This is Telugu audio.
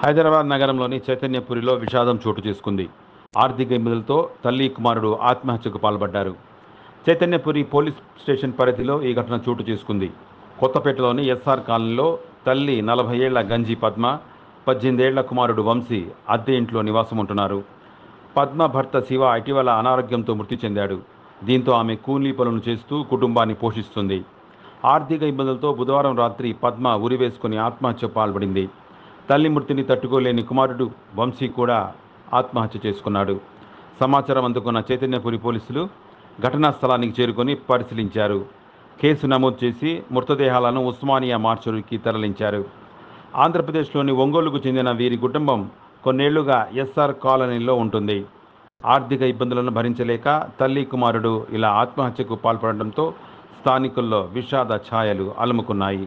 హైదరాబాద్ నగరంలోని చైతన్యపురిలో విషాదం చోటు చేసుకుంది. ఆర్థిక ఇబ్బందులతో తల్లి, కుమారుడు ఆత్మహత్యకు పాల్పడ్డారు. చైతన్యపురి పోలీస్ స్టేషన్ పరిధిలో ఈ ఘటన చోటు చేసుకుంది. కొత్తపేటలోని ఎస్ఆర్ కాలనీలో తల్లి 40 ఏళ్ల గంజి పద్మ, 18 ఏళ్ల కుమారుడు వంశీ అద్దె ఇంట్లో నివాసం ఉంటున్నారు. పద్మ భర్త శివ ఇటీవల అనారోగ్యంతో మృతి చెందాడు. దీంతో ఆమె కూలీ పనులు చేస్తూ కుటుంబాన్ని పోషిస్తుంది. ఆర్థిక ఇబ్బందులతో బుధవారం రాత్రి పద్మ ఉరివేసుకుని ఆత్మహత్యకు పాల్పడింది. తల్లి మృతిని తట్టుకోలేని కుమారుడు వంశీ కూడా ఆత్మహత్య చేసుకున్నాడు. సమాచారం అందుకున్న చైతన్యపురి పోలీసులు ఘటనా స్థలానికి చేరుకొని పరిశీలించారు. కేసు నమోదు చేసి మృతదేహాలను ఉస్మానియా మార్చురీకి తరలించారు. ఆంధ్రప్రదేశ్లోని ఒంగోలుకు చెందిన వీరి కుటుంబం కొన్నేళ్లుగా ఎస్ఆర్ కాలనీలో ఉంటుంది. ఆర్థిక ఇబ్బందులను భరించలేక తల్లి, కుమారుడు ఇలా ఆత్మహత్యకు పాల్పడడంతో స్థానికుల్లో విషాద ఛాయలు అలుముకున్నాయి.